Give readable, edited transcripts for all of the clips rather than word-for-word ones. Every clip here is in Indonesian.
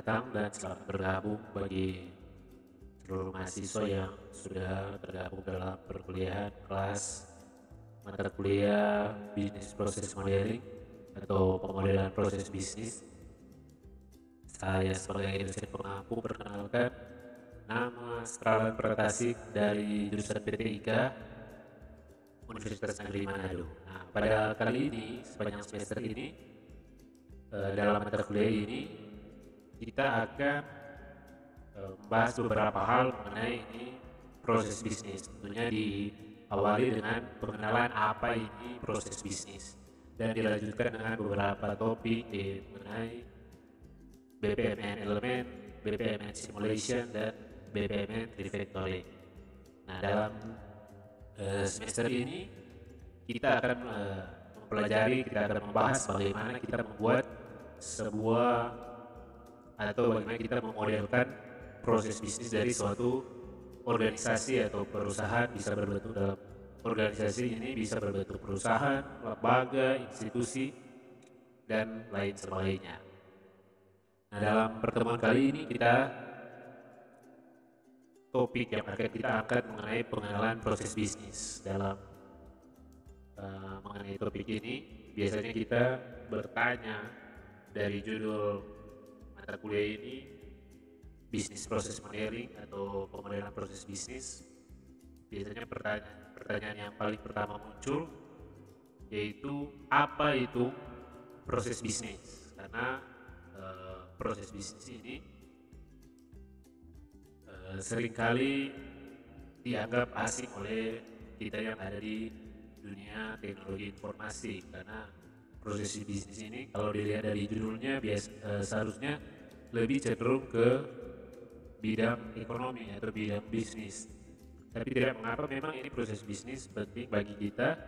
datang dan selamat bergabung bagi seluruh mahasiswa yang sudah tergabung dalam perkuliahan kelas mata kuliah Business Process Modeling atau pemodelan proses bisnis. Saya sebagai dosen pengampu perkenalkan, nama Stralan Pratasik dari jurusan PTIK Universitas Negeri Manado. Nah, pada kali ini, sepanjang semester ini, dalam mata kuliah ini, kita akan membahas beberapa hal mengenai ini proses bisnis. Tentunya diawali dengan pengenalan apa ini proses bisnis dan dilanjutkan dengan beberapa topik mengenai BPMN element, BPMN simulation, dan BPMN refactoring. Nah, dalam semester ini kita akan mempelajari, kita akan membahas bagaimana kita membuat sebuah atau bagaimana kita memodelkan proses bisnis dari suatu organisasi atau perusahaan. Bisa berbentuk dalam organisasi ini, bisa berbentuk perusahaan, lembaga, institusi, dan lain sebagainya. Nah, dalam pertemuan kali ini topik yang akan kita angkat mengenai pengenalan proses bisnis. Dalam mengenai topik ini, biasanya kita bertanya dari judul mata kuliah ini, Business Process Modeling atau pemodelan proses bisnis. Biasanya pertanyaan yang paling pertama muncul yaitu apa itu proses bisnis, karena proses bisnis ini seringkali dianggap asing oleh kita yang ada di dunia teknologi informasi, karena proses bisnis ini kalau dilihat dari judulnya seharusnya lebih cenderung ke bidang ekonomi atau bidang bisnis. Tapi tidak mengapa, memang ini proses bisnis penting bagi kita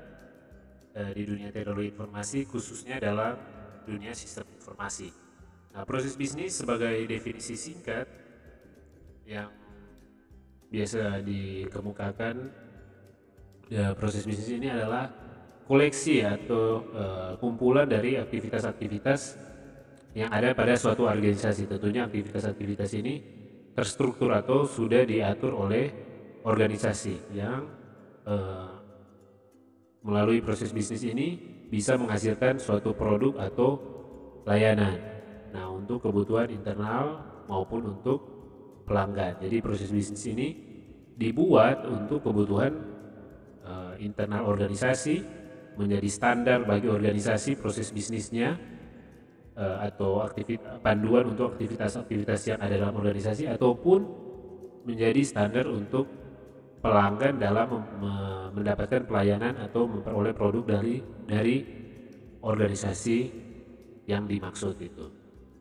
di dunia teknologi informasi, khususnya dalam dunia sistem informasi. Nah, proses bisnis sebagai definisi singkat yang biasa dikemukakan, proses bisnis ini adalah koleksi atau kumpulan dari aktivitas-aktivitas yang ada pada suatu organisasi. Tentunya aktivitas-aktivitas ini terstruktur atau sudah diatur oleh organisasi yang melalui proses bisnis ini bisa menghasilkan suatu produk atau layanan. Nah, untuk kebutuhan internal maupun untuk pelanggan. Jadi proses bisnis ini dibuat untuk kebutuhan internal organisasi, menjadi standar bagi organisasi proses bisnisnya, atau panduan untuk aktivitas-aktivitas yang ada dalam organisasi, ataupun menjadi standar untuk pelanggan dalam mendapatkan pelayanan atau memperoleh produk dari organisasi yang dimaksud itu.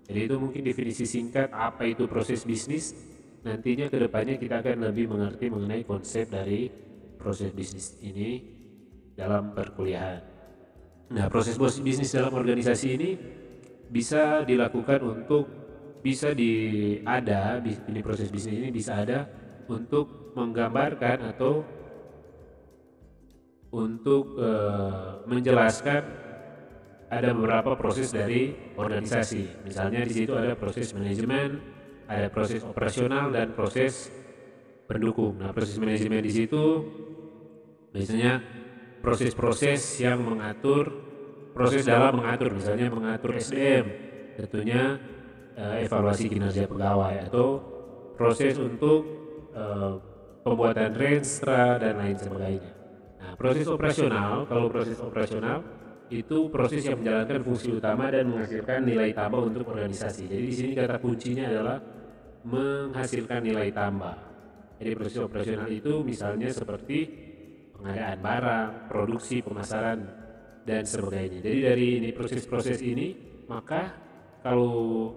Jadi itu mungkin definisi singkat apa itu proses bisnis. Nantinya kedepannya kita akan lebih mengerti mengenai konsep dari proses bisnis ini dalam perkuliahan. Nah, proses bisnis dalam organisasi ini bisa dilakukan ini proses bisnis ini bisa ada untuk menggambarkan atau untuk menjelaskan ada beberapa proses dari organisasi. Misalnya di situ ada proses manajemen, ada proses operasional, dan proses pendukung. Nah, proses manajemen di situ biasanya proses-proses yang dalam mengatur, misalnya mengatur SDM, tentunya evaluasi kinerja pegawai, atau proses untuk pembuatan renstra dan lain sebagainya. Nah, proses operasional, kalau proses operasional itu proses yang menjalankan fungsi utama dan menghasilkan nilai tambah untuk organisasi. Jadi di sini kata kuncinya adalah menghasilkan nilai tambah. Jadi proses operasional itu misalnya seperti pengadaan barang, produksi, pemasaran, dan sebagainya. Jadi dari ini proses-proses ini, maka kalau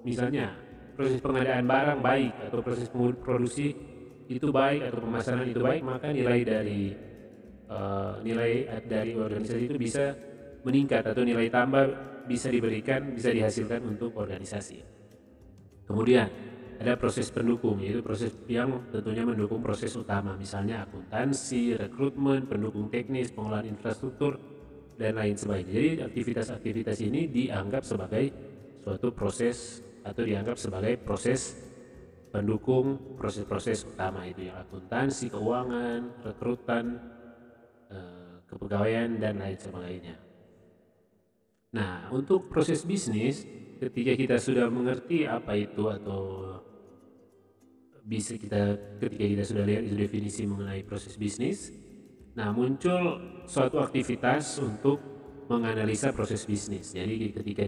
misalnya proses pengadaan barang baik atau proses produksi itu baik atau pemasaran itu baik, maka nilai dari organisasi itu bisa meningkat atau nilai tambah bisa dihasilkan untuk organisasi. Kemudian ada proses pendukung, yaitu proses yang tentunya mendukung proses utama, misalnya akuntansi, rekrutmen, pendukung teknis, pengolahan infrastruktur, dan lain sebagainya. Jadi aktivitas-aktivitas ini dianggap sebagai suatu proses atau dianggap sebagai proses pendukung proses-proses utama, itu yang akuntansi, keuangan, rekrutan, kepegawaian, dan lain sebagainya. Nah, untuk proses bisnis, ketika kita sudah mengerti apa itu, atau ketika kita sudah lihat itu definisi mengenai proses bisnis, nah muncul suatu aktivitas untuk menganalisa proses bisnis. Jadi ketika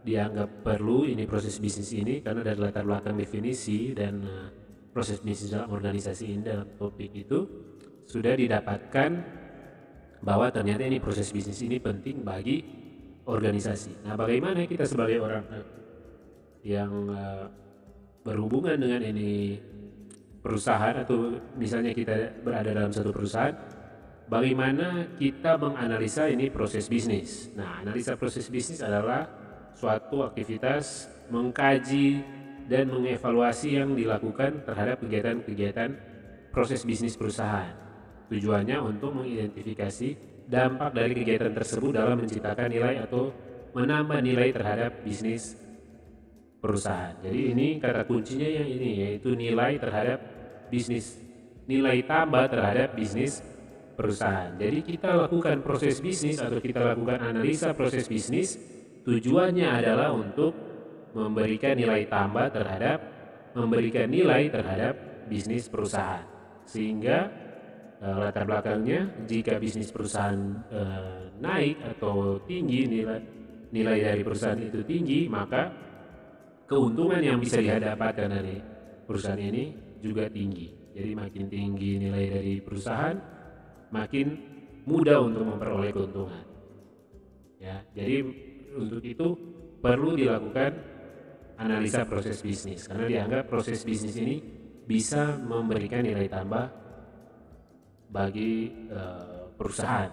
dianggap perlu ini proses bisnis ini, karena dari latar belakang definisi dan proses bisnis dalam organisasi ini, dalam topik itu sudah didapatkan bahwa ternyata ini proses bisnis ini penting bagi organisasi. Nah, bagaimana kita sebagai orang yang berhubungan dengan ini perusahaan, atau misalnya kita berada dalam satu perusahaan, bagaimana kita menganalisa ini proses bisnis. Nah, analisa proses bisnis adalah suatu aktivitas mengkaji dan mengevaluasi yang dilakukan terhadap kegiatan-kegiatan proses bisnis perusahaan. Tujuannya untuk mengidentifikasi dampak dari kegiatan tersebut dalam menciptakan nilai atau menambah nilai terhadap bisnis perusahaan. Jadi ini kata kuncinya yang ini, yaitu nilai terhadap bisnis, nilai tambah terhadap bisnis perusahaan. Jadi kita lakukan proses bisnis atau kita lakukan analisa proses bisnis, tujuannya adalah untuk memberikan nilai tambah memberikan nilai terhadap bisnis perusahaan, sehingga latar belakangnya, jika bisnis perusahaan naik atau tinggi, nilai dari perusahaan itu tinggi, maka keuntungan yang bisa didapatkan dari perusahaan ini juga tinggi. Jadi makin tinggi nilai dari perusahaan, makin mudah untuk memperoleh keuntungan. Ya, jadi untuk itu perlu dilakukan analisa proses bisnis, karena dianggap proses bisnis ini bisa memberikan nilai tambah bagi perusahaan.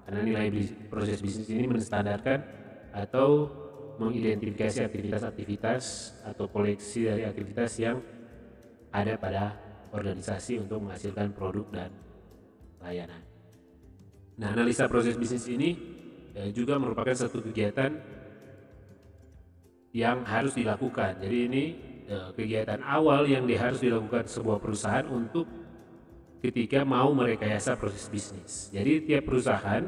Karena nilai proses bisnis ini menstandarkan atau mengidentifikasi aktivitas-aktivitas atau koleksi dari aktivitas yang ada pada organisasi untuk menghasilkan produk dan layanan. Nah, analisa proses bisnis ini juga merupakan satu kegiatan yang harus dilakukan. Jadi ini kegiatan awal yang harus dilakukan sebuah perusahaan untuk ketika mau merekayasa proses bisnis. Jadi tiap perusahaan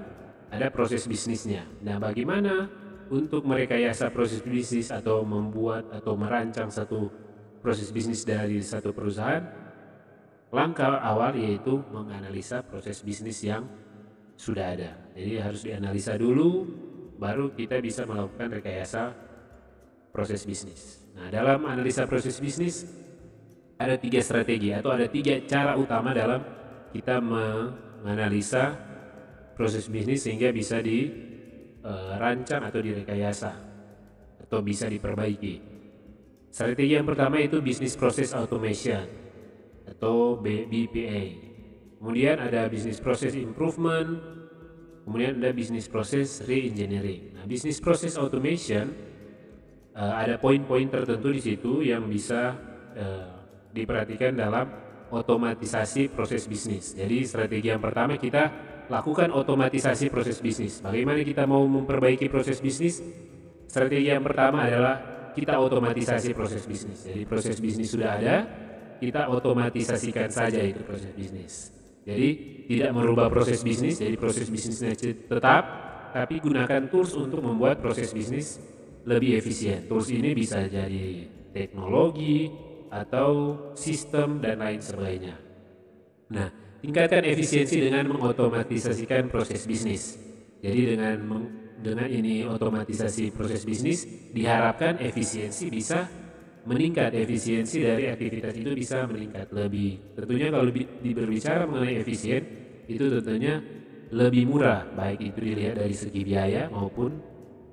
ada proses bisnisnya. Nah, bagaimana untuk merekayasa proses bisnis atau membuat atau merancang satu proses bisnis dari satu perusahaan? Langkah awal yaitu menganalisa proses bisnis yang sudah ada. Jadi harus dianalisa dulu, baru kita bisa melakukan rekayasa proses bisnis. Nah, dalam analisa proses bisnis ada 3 strategi atau ada 3 cara utama dalam kita menganalisa proses bisnis sehingga bisa dirancang atau direkayasa atau bisa diperbaiki. Strategi yang pertama itu Business Process Automation atau BPA. Kemudian ada Business Process Improvement, kemudian ada Business Process Reengineering. Nah, Business Process Automation ada poin-poin tertentu di situ yang bisa diperhatikan dalam otomatisasi proses bisnis. Jadi strategi yang pertama, kita lakukan otomatisasi proses bisnis. Bagaimana kita mau memperbaiki proses bisnis? Strategi yang pertama adalah kita otomatisasi proses bisnis. Jadi proses bisnis sudah ada, kita otomatisasikan saja itu proses bisnis. Jadi tidak merubah proses bisnis, jadi proses bisnisnya tetap, tapi gunakan tools untuk membuat proses bisnis lebih efisien. Tools ini bisa jadi teknologi atau sistem dan lain sebagainya. Nah, tingkatkan efisiensi dengan mengotomatisasikan proses bisnis. Jadi dengan ini otomatisasi proses bisnis, diharapkan efisiensi bisa meningkat, efisiensi dari aktivitas itu bisa meningkat lebih. Tentunya kalau berbicara mengenai efisien, itu tentunya lebih murah, baik itu dilihat dari segi biaya maupun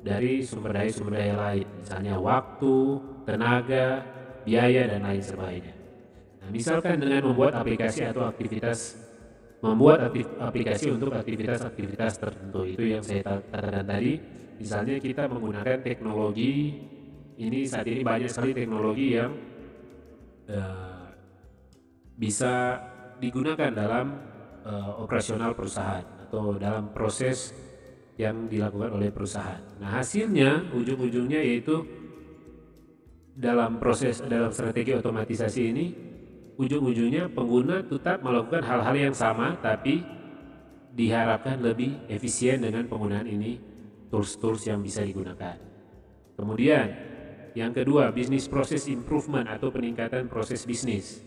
dari sumber daya lain, misalnya waktu, tenaga, biaya, dan lain sebagainya. Nah, misalkan dengan membuat aplikasi atau aplikasi untuk aktivitas tertentu, itu yang saya katakan tadi. Misalnya kita menggunakan teknologi, ini saat ini banyak sekali teknologi yang bisa digunakan dalam operasional perusahaan atau dalam proses yang dilakukan oleh perusahaan. Nah, hasilnya ujung-ujungnya yaitu dalam strategi otomatisasi ini ujung-ujungnya pengguna tetap melakukan hal-hal yang sama, tapi diharapkan lebih efisien dengan penggunaan ini tools-tools yang bisa digunakan. Kemudian yang kedua, business process improvement atau peningkatan proses bisnis.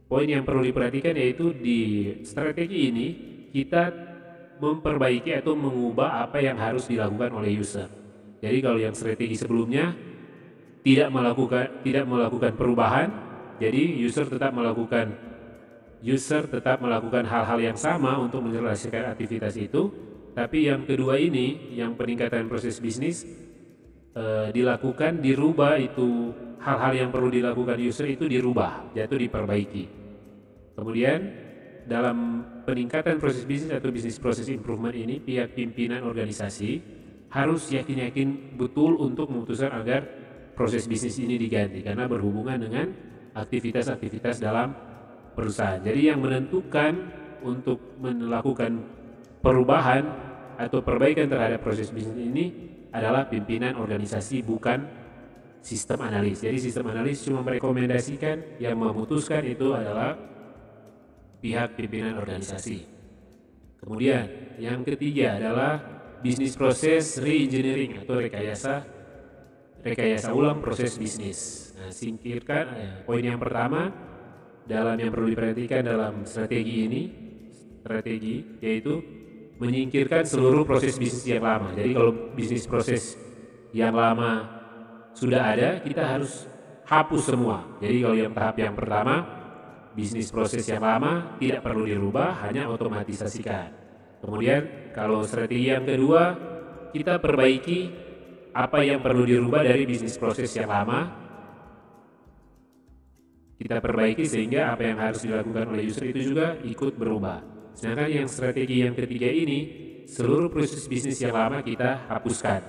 Poin yang perlu diperhatikan yaitu di strategi ini kita memperbaiki atau mengubah apa yang harus dilakukan oleh user. Jadi kalau yang strategi sebelumnya tidak melakukan perubahan, jadi user tetap melakukan hal-hal yang sama untuk menyelesaikan aktivitas itu. Tapi yang kedua ini, yang peningkatan proses bisnis, dirubah, itu hal-hal yang perlu dilakukan user itu dirubah, yaitu diperbaiki. Kemudian dalam peningkatan proses bisnis atau business process improvement ini, pihak pimpinan organisasi harus yakin betul untuk memutuskan agar proses bisnis ini diganti, karena berhubungan dengan aktivitas-aktivitas dalam perusahaan. Jadi yang menentukan untuk melakukan perubahan atau perbaikan terhadap proses bisnis ini adalah pimpinan organisasi, bukan sistem analis. Jadi sistem analis cuma merekomendasikan, yang memutuskan itu adalah pihak pimpinan organisasi. Kemudian yang ketiga adalah business process reengineering atau rekayasa ulang proses bisnis. Nah, singkirkan poin yang pertama yang perlu diperhatikan dalam strategi yaitu menyingkirkan seluruh proses bisnis yang lama. Jadi kalau bisnis proses yang lama sudah ada, kita harus hapus semua. Jadi kalau yang tahap yang pertama, bisnis proses yang lama tidak perlu dirubah, hanya otomatisasikan. Kemudian kalau strategi yang kedua, kita perbaiki apa yang perlu dirubah dari bisnis proses yang lama, kita perbaiki sehingga apa yang harus dilakukan oleh user itu juga ikut berubah. Sedangkan yang strategi yang ketiga ini, seluruh proses bisnis yang lama kita hapuskan,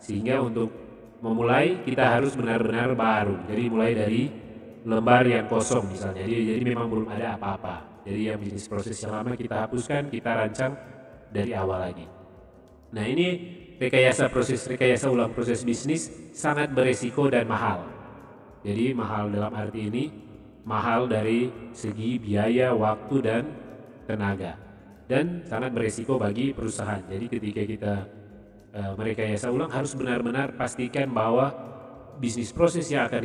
sehingga untuk memulai kita harus benar-benar baru. Jadi mulai dari lembar yang kosong misalnya, jadi memang belum ada apa-apa. Jadi yang bisnis proses yang lama kita hapuskan, kita rancang dari awal lagi. Nah, ini rekayasa ulang proses bisnis sangat beresiko dan mahal. Jadi mahal dalam arti ini, mahal dari segi biaya, waktu, dan tenaga, dan sangat beresiko bagi perusahaan. Jadi ketika kita merekayasa ulang, harus benar-benar pastikan bahwa bisnis proses yang akan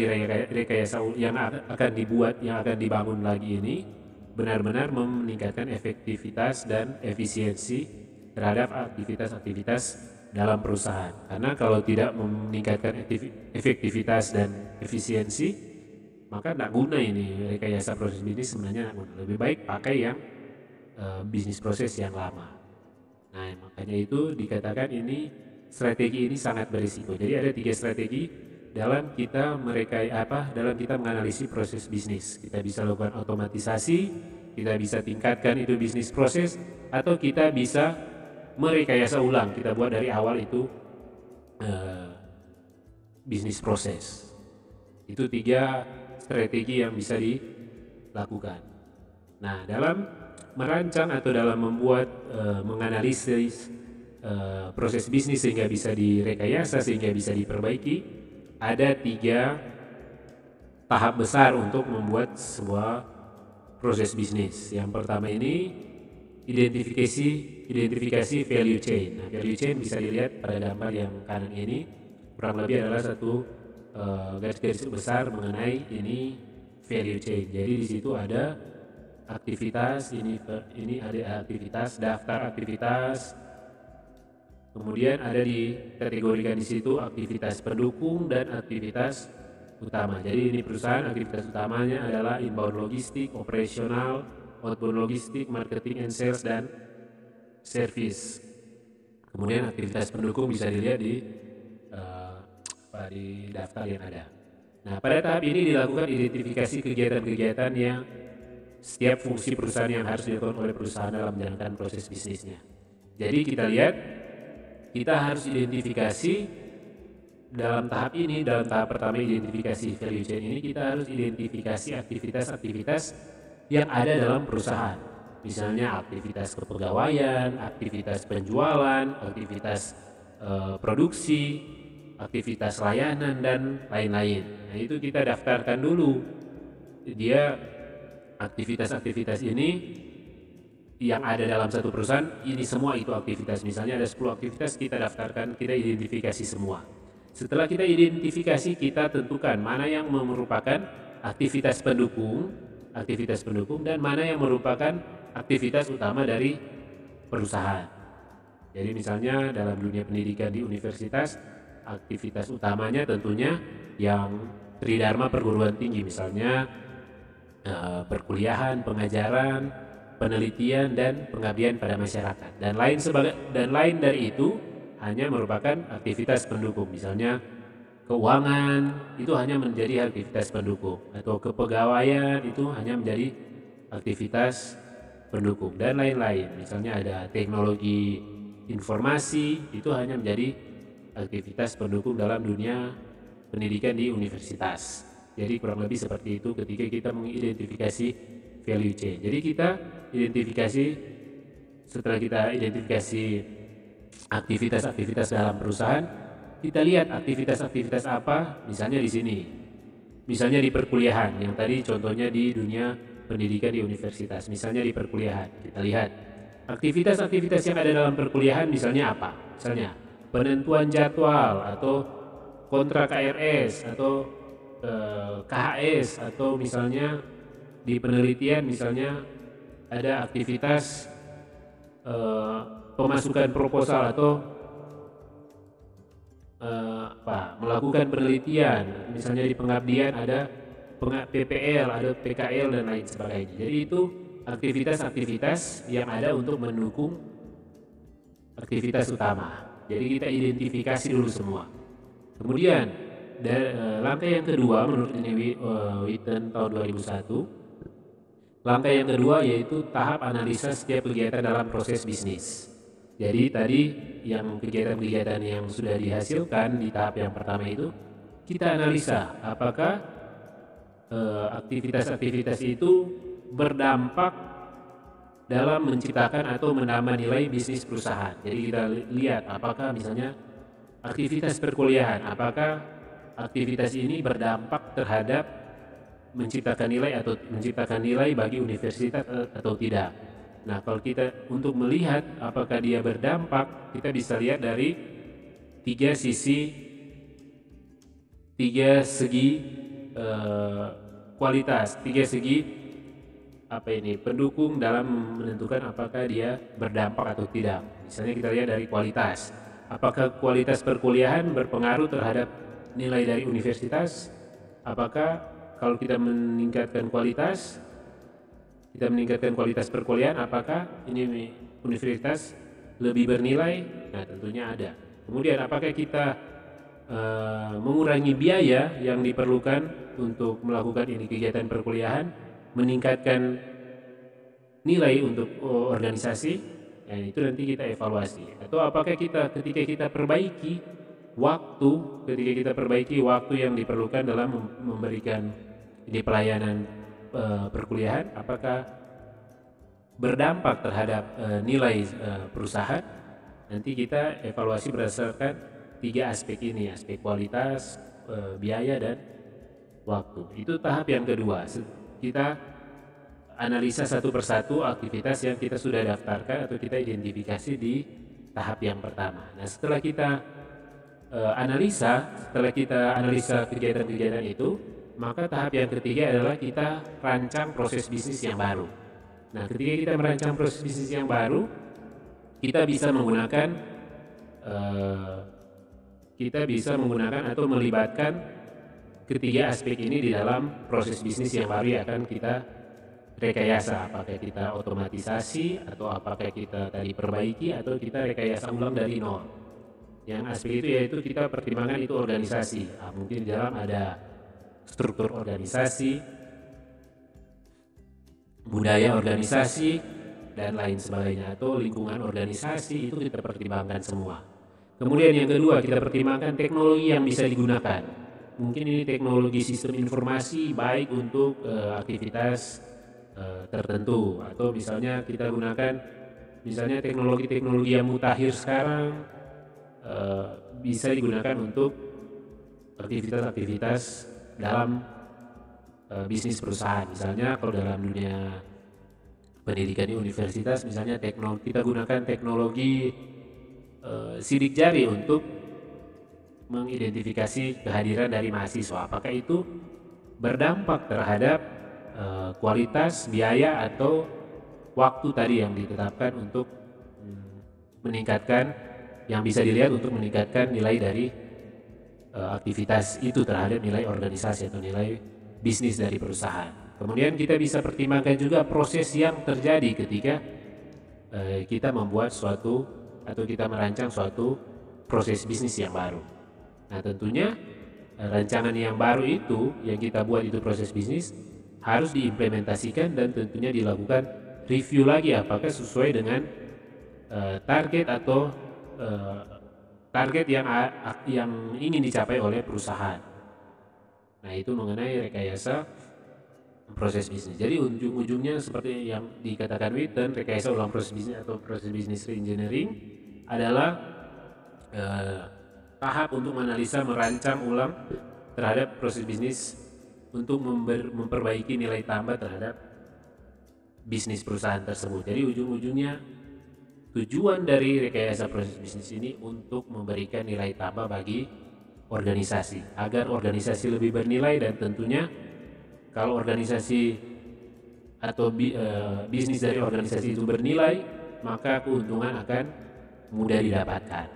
dibangun lagi ini benar-benar meningkatkan efektivitas dan efisiensi terhadap aktivitas-aktivitas dalam perusahaan. Karena kalau tidak meningkatkan efektivitas dan efisiensi, maka tidak guna ini rekayasa proses bisnis. Sebenarnya lebih baik pakai yang bisnis proses yang lama. Nah, makanya itu dikatakan ini strategi ini sangat berisiko. Jadi ada 3 strategi dalam kita menganalisis proses bisnis. Kita bisa lakukan otomatisasi, kita bisa tingkatkan itu bisnis proses, atau kita bisa merekayasa ulang, kita buat dari awal itu bisnis proses. Itu 3 strategi yang bisa dilakukan. Nah, dalam merancang atau dalam menganalisis proses bisnis sehingga bisa direkayasa, sehingga bisa diperbaiki, ada 3 tahap besar untuk membuat sebuah proses bisnis. Yang pertama ini identifikasi value chain. Nah, value chain bisa dilihat pada gambar yang kanan ini, kurang lebih adalah satu garis-garis besar mengenai ini value chain. Jadi di situ ada aktivitas, ini ada aktivitas, daftar aktivitas, kemudian ada dikategorikan di situ aktivitas pendukung dan aktivitas utama. Jadi ini perusahaan, aktivitas utamanya adalah inbound logistik, operasional, outbound logistik, marketing and sales, dan service. Kemudian aktivitas pendukung bisa dilihat di daftar yang ada. Nah, pada tahap ini dilakukan identifikasi kegiatan-kegiatan yang setiap fungsi perusahaan yang harus dilakukan oleh perusahaan dalam menjalankan proses bisnisnya. Jadi kita lihat, kita harus identifikasi dalam tahap pertama identifikasi value chain ini, kita harus identifikasi aktivitas-aktivitas yang ada dalam perusahaan. Misalnya aktivitas kepegawaian, aktivitas penjualan, aktivitas produksi, aktivitas layanan dan lain-lain. Nah, itu kita daftarkan dulu. Dia aktivitas-aktivitas ini yang ada dalam satu perusahaan, ini semua itu aktivitas. Misalnya ada 10 aktivitas, kita daftarkan, kita identifikasi semua. Setelah kita identifikasi, kita tentukan mana yang merupakan aktivitas pendukung dan mana yang merupakan aktivitas utama dari perusahaan. Jadi misalnya dalam dunia pendidikan di universitas, aktivitas utamanya tentunya yang tridharma perguruan tinggi, misalnya perkuliahan, pengajaran, penelitian, dan pengabdian pada masyarakat. Dan lain dari itu hanya merupakan aktivitas pendukung. Misalnya keuangan itu hanya menjadi aktivitas pendukung, atau kepegawaian itu hanya menjadi aktivitas pendukung, dan lain-lain. Misalnya ada teknologi informasi, itu hanya menjadi aktivitas pendukung dalam dunia pendidikan di universitas. Jadi kurang lebih seperti itu ketika kita mengidentifikasi value chain. Jadi kita identifikasi, setelah kita identifikasi aktivitas-aktivitas dalam perusahaan, kita lihat aktivitas-aktivitas apa, misalnya di sini. Misalnya di perkuliahan, yang tadi contohnya di dunia pendidikan di universitas. Misalnya di perkuliahan, kita lihat aktivitas-aktivitas yang ada dalam perkuliahan, misalnya apa? Misalnya penentuan jadwal, atau kontrak KRS, atau KHS, atau misalnya di penelitian misalnya ada aktivitas pemasukan proposal, atau melakukan penelitian. Misalnya di pengabdian ada PPL, ada PKL, dan lain sebagainya. Jadi itu aktivitas-aktivitas yang ada untuk mendukung aktivitas utama. Jadi kita identifikasi dulu semua. Kemudian langkah yang kedua menurut ini Witten tahun 2001, langkah yang kedua yaitu tahap analisa setiap kegiatan dalam proses bisnis. Jadi tadi yang kegiatan-kegiatan yang sudah dihasilkan di tahap yang pertama itu, kita analisa apakah aktivitas-aktivitas itu berdampak dalam menciptakan atau menambah nilai bisnis perusahaan. Jadi kita lihat apakah misalnya aktivitas perkuliahan, apakah aktivitas ini berdampak terhadap menciptakan nilai bagi universitas atau tidak. Nah, kalau kita untuk melihat apakah dia berdampak, kita bisa lihat dari tiga segi kualitas, tiga segi pendukung dalam menentukan apakah dia berdampak atau tidak. Misalnya kita lihat dari kualitas, apakah kualitas perkuliahan berpengaruh terhadap nilai dari universitas? Apakah kalau kita meningkatkan kualitas perkuliahan, apakah ini universitas lebih bernilai? Nah, tentunya ada. Kemudian apakah kita mengurangi biaya yang diperlukan untuk melakukan ini kegiatan perkuliahan, meningkatkan nilai untuk organisasi? Nah, itu nanti kita evaluasi. Atau apakah ketika kita perbaiki waktu yang diperlukan dalam memberikan ini pelayanan perkuliahan, apakah berdampak terhadap nilai perusahaan? Nanti kita evaluasi berdasarkan tiga aspek ini, aspek kualitas, biaya, dan waktu. Itu tahap yang kedua. Kita analisa satu persatu aktivitas yang kita sudah daftarkan atau kita identifikasi di tahap yang pertama. Nah, setelah kita analisa kegiatan-kegiatan itu, maka tahap yang ketiga adalah kita rancang proses bisnis yang baru. Nah, ketika kita merancang proses bisnis yang baru, kita bisa menggunakan atau melibatkan ketiga aspek ini di dalam proses bisnis yang baru yang akan kita rekayasa. Apakah kita otomatisasi, atau apakah kita tadi perbaiki, atau kita rekayasa ulang dari nol. Yang aspek itu yaitu kita pertimbangkan itu organisasi. Mungkin di dalam ada struktur organisasi, budaya organisasi, dan lain sebagainya, atau lingkungan organisasi, itu kita pertimbangkan semua. Kemudian yang kedua, kita pertimbangkan teknologi yang bisa digunakan. Mungkin ini teknologi sistem informasi baik untuk aktivitas tertentu, atau misalnya kita gunakan teknologi-teknologi yang mutakhir sekarang bisa digunakan untuk aktivitas-aktivitas dalam bisnis perusahaan. Misalnya kalau dalam dunia pendidikan di universitas, misalnya kita gunakan teknologi sidik jari untuk mengidentifikasi kehadiran dari mahasiswa. Apakah itu berdampak terhadap kualitas, biaya, atau waktu tadi yang ditetapkan untuk meningkatkan, yang bisa dilihat untuk meningkatkan nilai dari aktivitas itu terhadap nilai organisasi atau nilai bisnis dari perusahaan. Kemudian kita bisa pertimbangkan juga proses yang terjadi ketika kita membuat suatu atau kita merancang suatu proses bisnis yang baru. Nah, tentunya rancangan yang baru itu yang kita buat itu proses bisnis harus diimplementasikan dan tentunya dilakukan review lagi apakah sesuai dengan target atau target yang ingin dicapai oleh perusahaan. Nah, itu mengenai rekayasa proses bisnis. Jadi ujung-ujungnya seperti yang dikatakan Witten, rekayasa ulang proses bisnis atau proses bisnis reengineering adalah tahap untuk menganalisa, merancang ulang terhadap proses bisnis untuk memperbaiki nilai tambah terhadap bisnis perusahaan tersebut. Jadi ujung-ujungnya tujuan dari rekayasa proses bisnis ini untuk memberikan nilai tambah bagi organisasi agar organisasi lebih bernilai, dan tentunya kalau organisasi atau bisnis dari organisasi itu bernilai, maka keuntungan akan mudah didapatkan.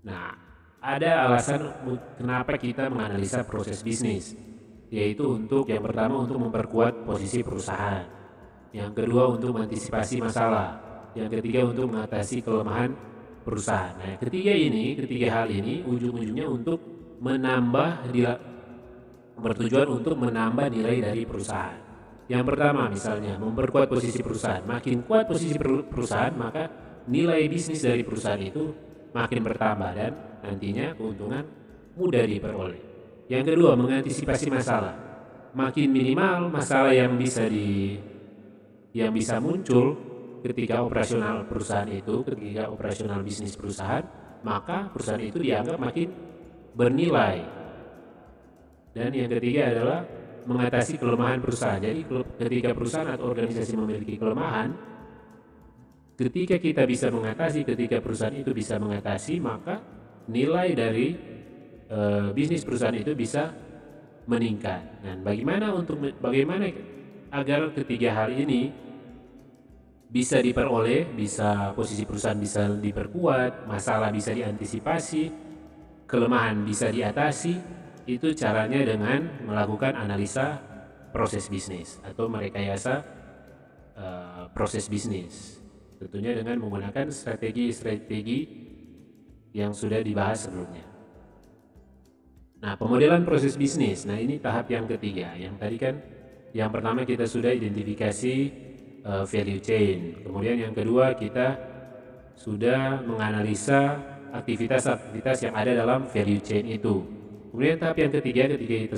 Nah, ada alasan kenapa kita menganalisa proses bisnis, yaitu untuk yang pertama untuk memperkuat posisi perusahaan, yang kedua untuk mengantisipasi masalah, yang ketiga untuk mengatasi kelemahan perusahaan. Nah, ketiga hal ini ujung-ujungnya untuk bertujuan untuk menambah nilai dari perusahaan. Yang pertama misalnya memperkuat posisi perusahaan. Makin kuat posisi perusahaan, maka nilai bisnis dari perusahaan itu makin bertambah dan nantinya keuntungan mudah diperoleh. Yang kedua, mengantisipasi masalah. Makin minimal masalah yang bisa muncul ketika operasional perusahaan itu, ketika operasional bisnis perusahaan, maka perusahaan itu dianggap makin bernilai. Dan yang ketiga adalah mengatasi kelemahan perusahaan. Jadi ketika perusahaan atau organisasi memiliki kelemahan, ketika perusahaan itu bisa mengatasi, maka nilai dari bisnis perusahaan itu bisa meningkat. Dan bagaimana agar ketiga hal ini bisa diperoleh, posisi perusahaan bisa diperkuat, masalah bisa diantisipasi, kelemahan bisa diatasi, itu caranya dengan melakukan analisa proses bisnis atau merekayasa proses bisnis. Tentunya dengan menggunakan strategi-strategi yang sudah dibahas sebelumnya. Nah, pemodelan proses bisnis. Nah, ini tahap yang ketiga. Yang tadi kan yang pertama kita sudah identifikasi value chain. Kemudian yang kedua kita sudah menganalisa aktivitas-aktivitas yang ada dalam value chain itu. Kemudian tahap yang ketiga, ketika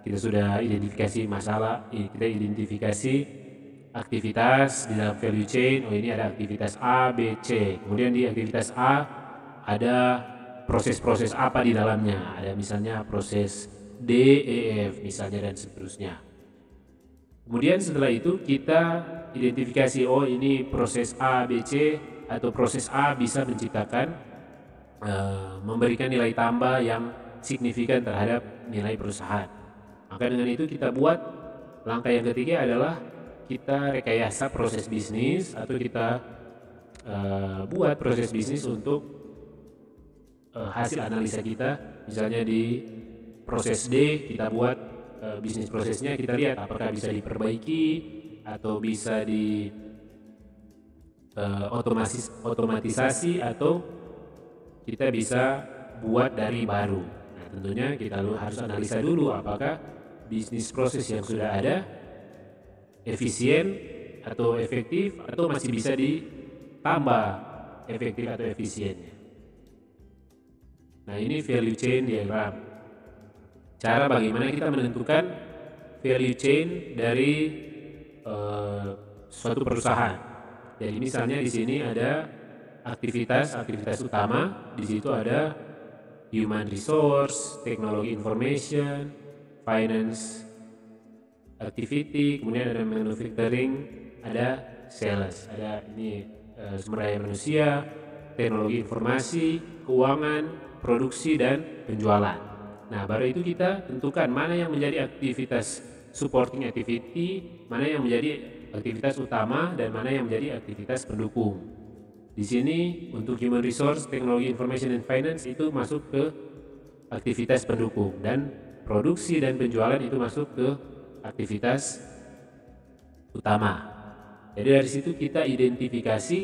kita sudah identifikasi masalah, kita identifikasi aktivitas di dalam value chain. Oh, ini ada aktivitas A, B, C. Kemudian di aktivitas A ada proses-proses apa di dalamnya. Ada misalnya proses D, E, F misalnya dan seterusnya. Kemudian setelah itu kita identifikasi, oh ini proses A, B, C, atau proses A bisa memberikan nilai tambah yang signifikan terhadap nilai perusahaan. Maka dengan itu kita buat langkah yang ketiga adalah kita rekayasa proses bisnis atau kita buat proses bisnis untuk hasil analisa kita. Misalnya di proses D kita buat bisnis prosesnya, kita lihat apakah bisa diperbaiki atau bisa otomatisasi atau kita bisa buat dari baru. Nah, tentunya kita harus analisa dulu apakah bisnis proses yang sudah ada efisien atau efektif atau masih bisa ditambah efektif atau efisiennya. Nah, ini value chain diagram. Cara bagaimana kita menentukan value chain dari suatu perusahaan. Jadi misalnya di sini ada aktivitas utama, di situ ada human resource, teknologi information, finance activity, kemudian ada manufacturing, ada sales, ada ini sumber daya manusia, teknologi informasi, keuangan, produksi, dan penjualan. Nah, baru itu kita tentukan mana yang menjadi aktivitas supporting activity, mana yang menjadi aktivitas utama, dan mana yang menjadi aktivitas pendukung. Di sini untuk human resource, teknologi information and finance itu masuk ke aktivitas pendukung, dan produksi dan penjualan itu masuk ke aktivitas utama. Jadi dari situ kita identifikasi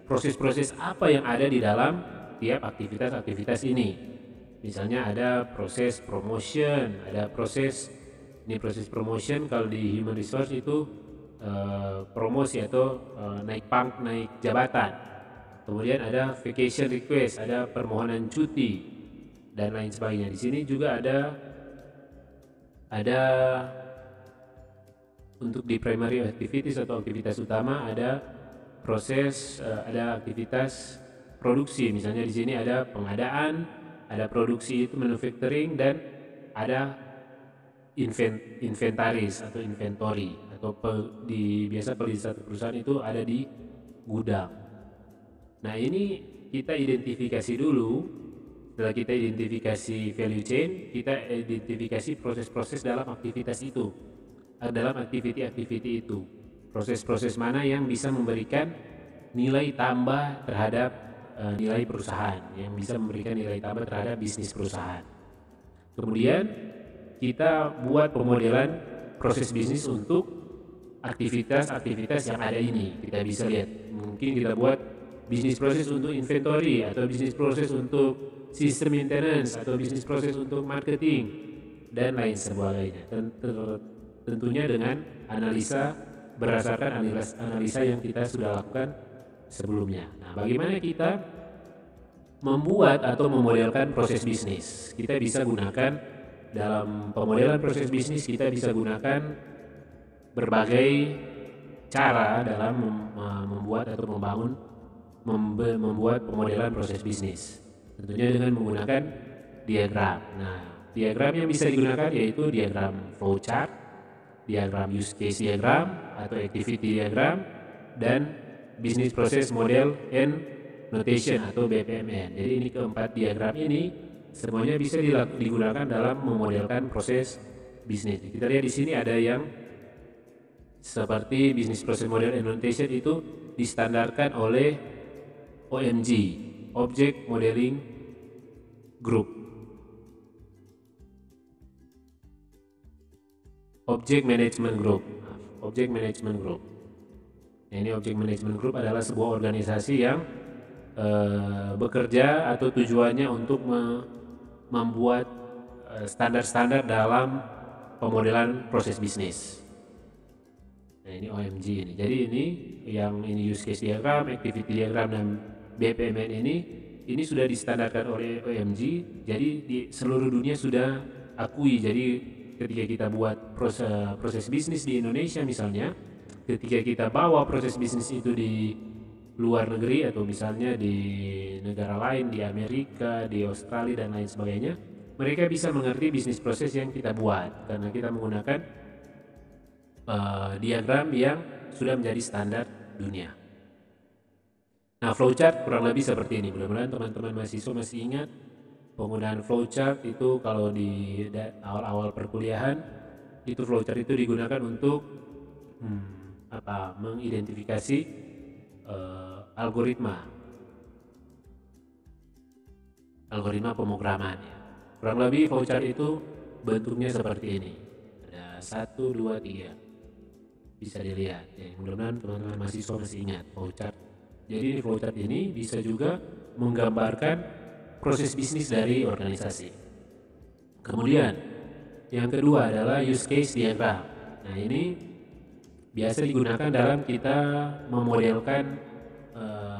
proses-proses apa yang ada di dalam tiap aktivitas-aktivitas ini. Misalnya ada proses promotion, ada proses promotion kalau di human resource itu promosi atau naik jabatan. Kemudian ada vacation request, ada permohonan cuti dan lain sebagainya. Di sini juga ada untuk di primary activities atau aktivitas utama ada proses, ada aktivitas produksi. Misalnya di sini ada pengadaan, ada produksi itu manufacturing, dan ada inventaris atau inventory atau biasa di satu perusahaan itu ada di gudang. Nah, ini kita identifikasi dulu. Setelah kita identifikasi value chain, kita identifikasi proses-proses dalam aktivitas itu, dalam activity itu, proses-proses mana yang bisa memberikan nilai tambah terhadap nilai perusahaan, yang bisa memberikan nilai tambah terhadap bisnis perusahaan. Kemudian kita buat pemodelan proses bisnis untuk aktivitas-aktivitas yang ada ini. Kita bisa lihat, mungkin kita buat bisnis proses untuk inventory, atau bisnis proses untuk sistem maintenance, atau bisnis proses untuk marketing, dan lain sebagainya. Tentunya dengan berdasarkan analisa yang kita sudah lakukan sebelumnya. Nah, bagaimana kita membuat atau memodelkan proses bisnis? Kita bisa gunakan dalam pemodelan proses bisnis, kita bisa gunakan berbagai cara dalam membuat atau membuat pemodelan proses bisnis. Tentunya dengan menggunakan diagram. Nah, diagram yang bisa digunakan yaitu diagram flowchart, diagram use case diagram atau activity diagram, dan business process model and notation atau BPMN. Jadi ini keempat diagram ini semuanya bisa digunakan dalam memodelkan proses bisnis. Kita lihat di sini ada yang seperti business process model and notation itu distandarkan oleh OMG, Object Modeling Group. Object Management Group. Nah, ini Object Management Group adalah sebuah organisasi yang bekerja atau tujuannya untuk membuat standar-standar dalam pemodelan proses bisnis. Nah, ini OMG ini. Jadi ini use case diagram, activity diagram, dan BPMN ini sudah distandarkan oleh OMG. Jadi di seluruh dunia sudah akui. Jadi ketika kita buat proses bisnis di Indonesia misalnya, ketika kita bawa proses bisnis itu di luar negeri atau misalnya di negara lain, di Amerika, di Australia, dan lain sebagainya, mereka bisa mengerti bisnis proses yang kita buat karena kita menggunakan diagram yang sudah menjadi standar dunia. Nah, flowchart kurang lebih seperti ini. Mudah-mudahan teman-teman mahasiswa masih ingat penggunaan flowchart itu. Kalau di awal-awal perkuliahan itu flowchart itu digunakan untuk mengidentifikasi algoritma pemrograman ya. Kurang lebih flowchart itu bentuknya seperti ini. Ada 1, 2, 3. Bisa dilihat ya. Mudah-mudahan teman-teman mahasiswa masih ingat flowchart. Jadi flowchart ini bisa juga menggambarkan proses bisnis dari organisasi. Kemudian yang kedua adalah use case diagram. Nah, ini biasa digunakan dalam kita memodelkan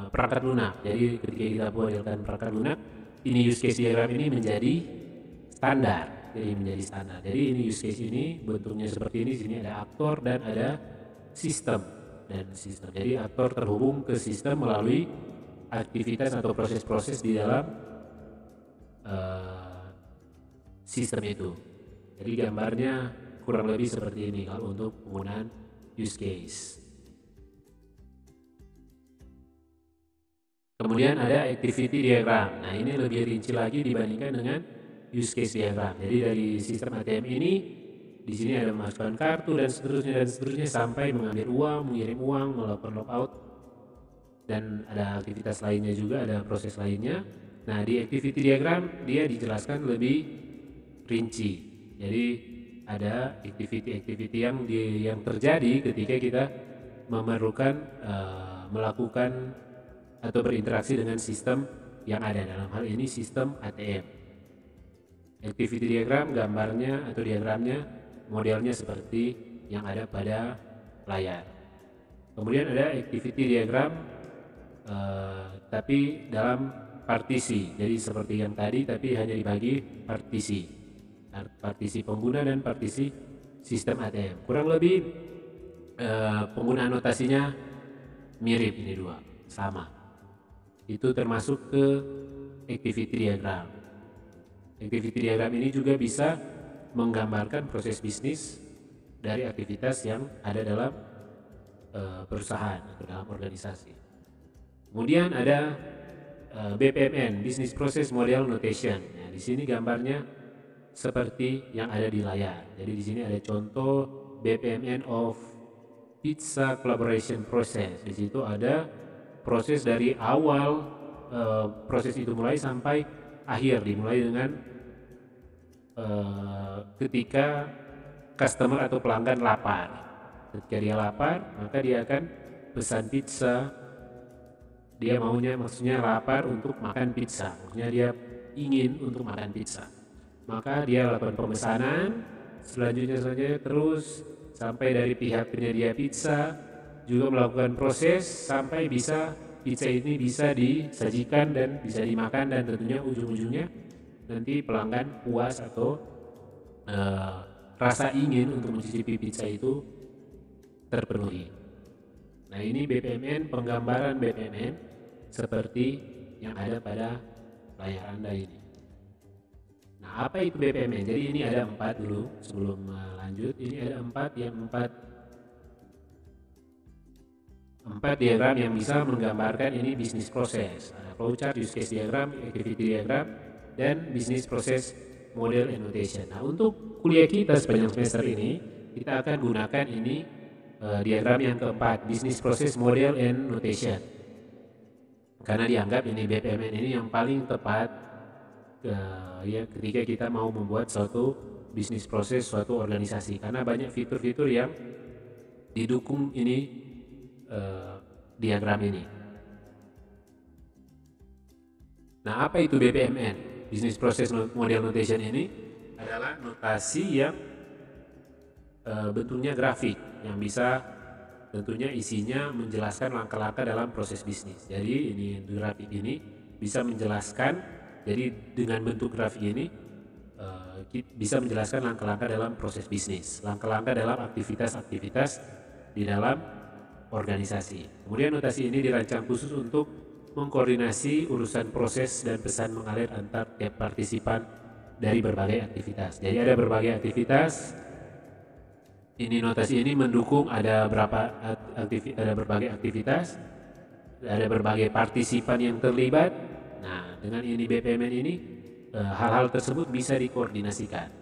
perangkat lunak. Jadi ketika kita modelkan perangkat lunak, ini use case diagram ini menjadi standar. Jadi ini use case ini bentuknya seperti ini. Sini ada aktor dan ada sistem. Jadi aktor terhubung ke sistem melalui aktivitas atau proses-proses di dalam sistem itu. Jadi gambarnya kurang lebih seperti ini kalau untuk penggunaan use case. Kemudian ada activity diagram. Nah, ini lebih rinci lagi dibandingkan dengan use case diagram. Jadi dari sistem ATM ini, di sini ada memasukkan kartu dan seterusnya sampai mengambil uang, mengirim uang, melakukan logout, dan ada aktivitas lainnya juga, ada proses lainnya. Nah, di activity diagram dia dijelaskan lebih rinci. Jadi ada activity yang terjadi ketika kita memerlukan melakukan atau berinteraksi dengan sistem yang ada, dalam hal ini sistem ATM. Activity diagram gambarnya atau diagramnya modelnya seperti yang ada pada layar. Kemudian ada activity diagram tapi dalam partisi, jadi seperti yang tadi tapi hanya dibagi partisi pengguna dan partisi sistem ATM. Kurang lebih penggunaan notasinya mirip, ini dua sama. Itu termasuk ke activity diagram. Activity diagram ini juga bisa menggambarkan proses bisnis dari aktivitas yang ada dalam perusahaan atau dalam organisasi. Kemudian ada BPMN, Business Process Model Notation. Nah, di sini gambarnya seperti yang ada di layar. Jadi di sini ada contoh BPMN of Pizza Collaboration Process. Di situ ada proses dari awal proses itu mulai sampai akhir, dimulai dengan ketika customer atau pelanggan lapar. Ketika dia lapar, maka dia akan pesan pizza. Dia maksudnya lapar untuk makan pizza, maksudnya dia ingin untuk makan pizza. Maka dia lakukan pemesanan, selanjutnya terus sampai dari pihak penyedia pizza juga melakukan proses sampai bisa pizza ini bisa disajikan dan bisa dimakan, dan tentunya ujung-ujungnya nanti pelanggan puas atau rasa ingin untuk mencicipi pizza itu terpenuhi. Nah, ini BPMN, penggambaran BPMN seperti yang ada pada layar Anda ini. Nah, apa itu BPMN? Jadi ini ada 4 dulu sebelum lanjut. Ini ada 4 diagram yang bisa menggambarkan ini bisnis proses. Ada flowchart, use case diagram, activity diagram, dan bisnis proses model and notation. Nah, untuk kuliah kita sepanjang semester ini, kita akan gunakan ini diagram yang keempat, bisnis proses model and notation. Karena dianggap ini BPMN ini yang paling tepat ya ketika kita mau membuat suatu bisnis proses suatu organisasi, karena banyak fitur-fitur yang didukung ini diagram ini. Nah, apa itu BPMN? Business Process Model Notation ini adalah notasi yang bentuknya grafik, yang bisa tentunya isinya menjelaskan langkah-langkah dalam proses bisnis. Jadi ini grafik ini bisa menjelaskan, jadi dengan bentuk grafik ini bisa menjelaskan langkah-langkah dalam proses bisnis, langkah-langkah dalam aktivitas-aktivitas di dalam organisasi. Kemudian notasi ini dirancang khusus untuk mengkoordinasi urusan proses dan pesan mengalir antar tiap partisipan dari berbagai aktivitas. Jadi ada berbagai aktivitas. Ini notasi ini mendukung ada berbagai aktivitas, ada berbagai partisipan yang terlibat. Nah, dengan ini BPMN ini hal-hal tersebut bisa dikoordinasikan.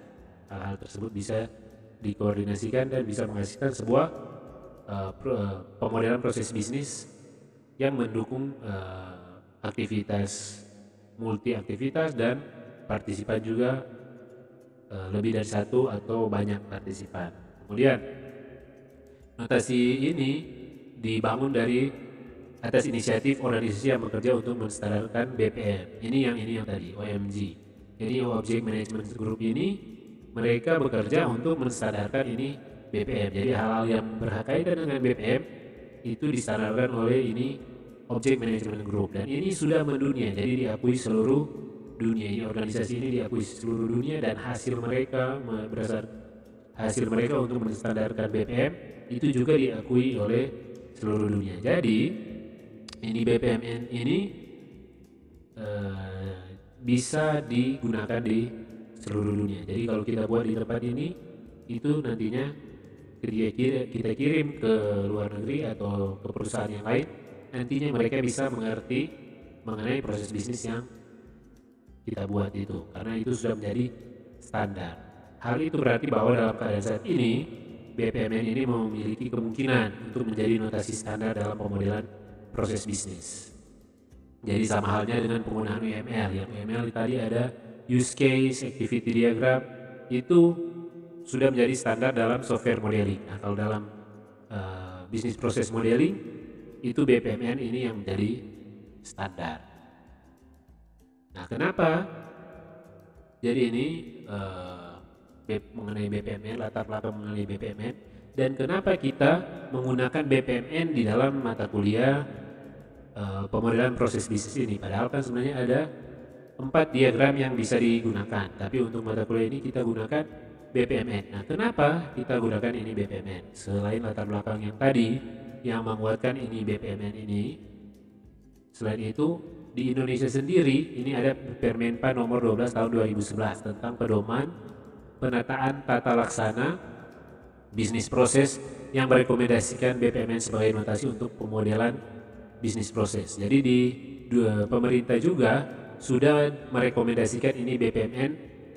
Hal-hal tersebut bisa dikoordinasikan dan bisa menghasilkan sebuah pemodelan proses bisnis yang mendukung aktivitas, multi aktivitas, dan partisipan juga lebih dari satu atau banyak partisipan. Kemudian notasi ini dibangun dari atas inisiatif organisasi yang bekerja untuk menstandarkan BPM. Ini yang tadi OMG. Jadi Object Management Group ini mereka bekerja untuk menstandarkan ini BPM. Jadi hal-hal yang berkaitan dengan BPM itu distandarkan oleh ini Object Management Group, dan ini sudah mendunia, jadi diakui seluruh dunia. Ini organisasi ini diakui seluruh dunia, dan hasil mereka untuk menstandarkan BPM itu juga diakui oleh seluruh dunia. Jadi ini BPMN ini bisa digunakan di seluruh dunia. Jadi kalau kita buat di tempat ini, itu nantinya ketika kita kirim ke luar negeri atau ke perusahaan yang lain, nantinya mereka bisa mengerti mengenai proses bisnis yang kita buat itu, karena itu sudah menjadi standar. Hal itu berarti bahwa dalam keadaan saat ini, BPMN ini memiliki kemungkinan untuk menjadi notasi standar dalam pemodelan proses bisnis. Jadi sama halnya dengan penggunaan UML. Yang UML tadi ada use case, activity diagram, itu sudah menjadi standar dalam software modeling. Nah, kalau dalam bisnis proses modeling, itu BPMN ini yang menjadi standar. Nah, kenapa? Jadi ini mengenai BPMN, latar belakang mengenai BPMN, dan kenapa kita menggunakan BPMN di dalam mata kuliah pemodelan proses bisnis ini. Padahal kan sebenarnya ada 4 diagram yang bisa digunakan, tapi untuk mata kuliah ini kita gunakan BPMN. Nah, kenapa kita gunakan ini BPMN? Selain latar belakang yang tadi yang menguatkan ini BPMN ini, selain itu di Indonesia sendiri ini ada Permenpan nomor 12 tahun 2011 tentang pedoman penataan tata laksana bisnis proses yang merekomendasikan BPMN sebagai notasi untuk pemodelan bisnis proses. Jadi di pemerintah juga sudah merekomendasikan ini BPMN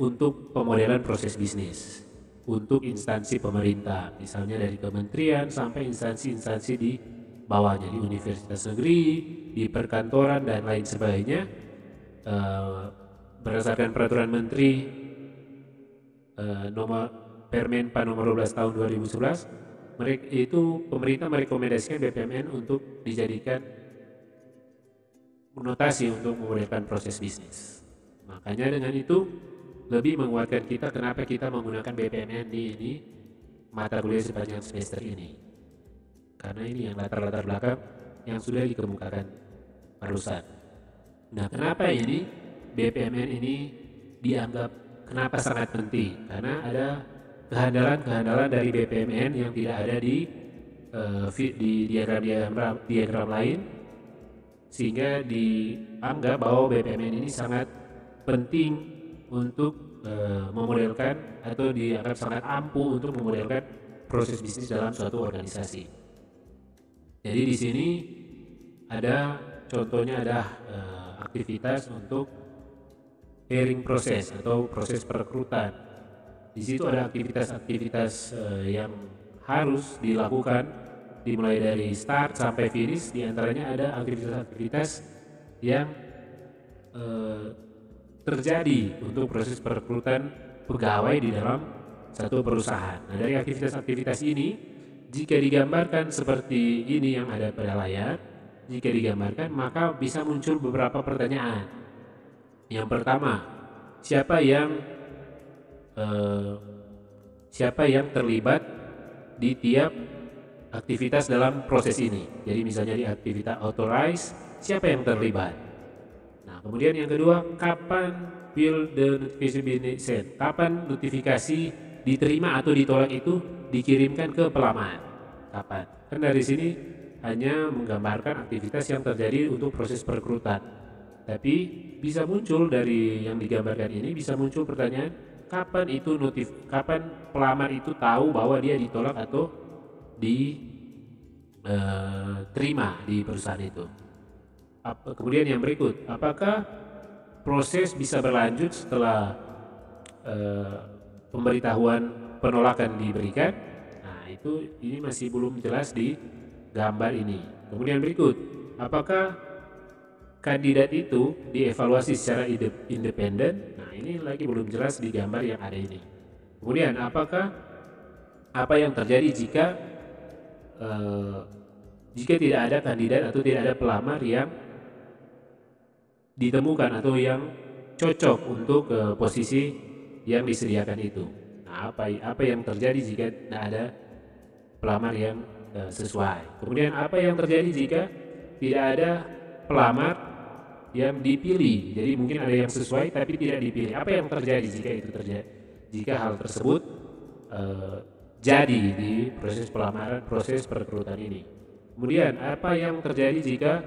untuk pemodelan proses bisnis untuk instansi pemerintah, misalnya dari kementerian sampai instansi-instansi di bawahnya, di universitas negeri, di perkantoran dan lain sebagainya. Berdasarkan peraturan menteri nomor Permenpan nomor 12 tahun 2011, itu pemerintah merekomendasikan BPMN untuk dijadikan notasi untuk memodelkan proses bisnis. Makanya dengan itu lebih menguatkan kita kenapa kita menggunakan BPMN di ini mata kuliah sepanjang semester ini. Karena ini yang latar-latar belakang yang sudah dikemukakan barusan. Nah, kenapa ini BPMN ini dianggap kenapa sangat penting? Karena ada kehandalan dari BPMN yang tidak ada di diagram lain, sehingga dianggap bahwa BPMN ini sangat penting untuk memodelkan atau dianggap sangat ampuh untuk memodelkan proses bisnis dalam suatu organisasi. Jadi di sini ada contohnya ada aktivitas untuk hiring proses atau proses perekrutan. Di situ ada aktivitas-aktivitas yang harus dilakukan dimulai dari start sampai finish. Di antaranya ada aktivitas-aktivitas yang terjadi untuk proses perekrutan pegawai di dalam satu perusahaan. Nah, dari aktivitas-aktivitas ini, jika digambarkan seperti ini yang ada pada layar, jika digambarkan maka bisa muncul beberapa pertanyaan. Yang pertama, siapa yang terlibat di tiap aktivitas dalam proses ini? Jadi misalnya di aktivitas authorize, siapa yang terlibat? Nah, kemudian yang kedua, kapan will the notification be sent? Kapan notifikasi diterima atau ditolak itu dikirimkan ke pelamar? Kapan? Kan dari sini hanya menggambarkan aktivitas yang terjadi untuk proses perekrutan. Tapi bisa muncul dari yang digambarkan ini bisa muncul pertanyaan, kapan pelamar itu tahu bahwa dia ditolak atau diterima di perusahaan itu? Kemudian yang berikut, apakah proses bisa berlanjut setelah pemberitahuan penolakan diberikan? Nah, ini masih belum jelas di gambar ini. Kemudian berikut, apakah kandidat itu dievaluasi secara independen? Nah, ini lagi belum jelas di gambar yang ada ini. Kemudian apa yang terjadi jika tidak ada kandidat atau tidak ada pelamar yang ditemukan atau yang cocok untuk posisi yang disediakan itu? Nah, apa yang terjadi jika tidak ada pelamar yang sesuai? Kemudian apa yang terjadi jika tidak ada pelamar yang dipilih? Jadi mungkin ada yang sesuai tapi tidak dipilih. Apa yang terjadi jika itu terjadi? Jika hal tersebut jadi di proses pelamaran, proses perekrutan ini. Kemudian apa yang terjadi jika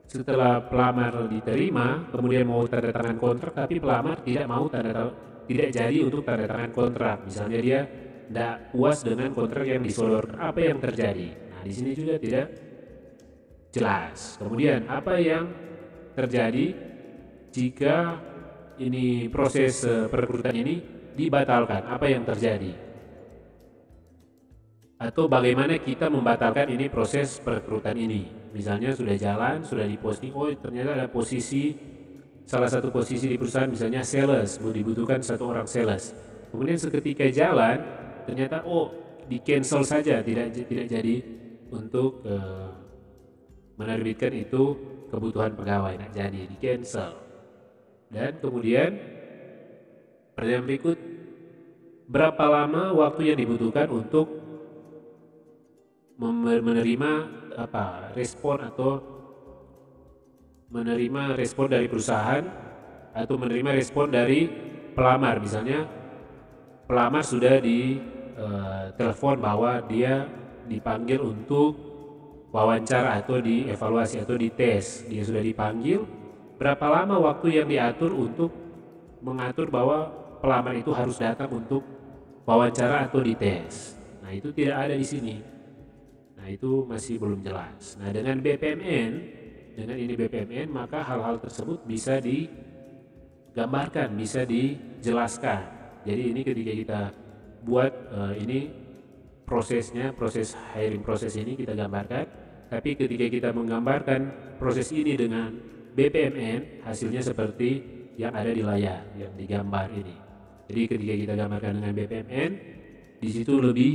setelah pelamar diterima, kemudian mau tanda tangan kontrak, tapi pelamar tidak mau tidak jadi untuk tanda tangan kontrak. Misalnya dia tidak puas dengan kontrak yang disodorkan, apa yang terjadi? Nah, di sini juga tidak jelas. Kemudian apa yang terjadi jika ini proses perekrutan ini dibatalkan? Apa yang terjadi? Atau bagaimana kita membatalkan ini proses perekrutan ini? Misalnya sudah jalan, sudah diposting, oh ternyata ada posisi, salah satu posisi di perusahaan misalnya sales, dibutuhkan satu orang sales. Kemudian seketika jalan, ternyata oh di cancel saja, tidak jadi untuk menerbitkan itu kebutuhan pegawai, tidak jadi, di cancel. Dan kemudian pertanyaan berikut, berapa lama waktu yang dibutuhkan untuk menerima respon atau menerima respon dari perusahaan atau menerima respon dari pelamar? Misalnya pelamar sudah di telepon bahwa dia dipanggil untuk wawancara atau dievaluasi atau dites, dia sudah dipanggil, berapa lama waktu yang diatur untuk mengatur bahwa pelamar itu harus datang untuk wawancara atau dites? Nah, itu tidak ada di sini. Nah, itu masih belum jelas. Nah, dengan BPMN, maka hal-hal tersebut bisa digambarkan, bisa dijelaskan. Jadi ini ketika kita buat ini prosesnya, proses hiring proses ini kita gambarkan. Tapi ketika kita menggambarkan proses ini dengan BPMN, hasilnya seperti yang ada di layar, yang digambar ini. Jadi ketika kita gambarkan dengan BPMN, di situ lebih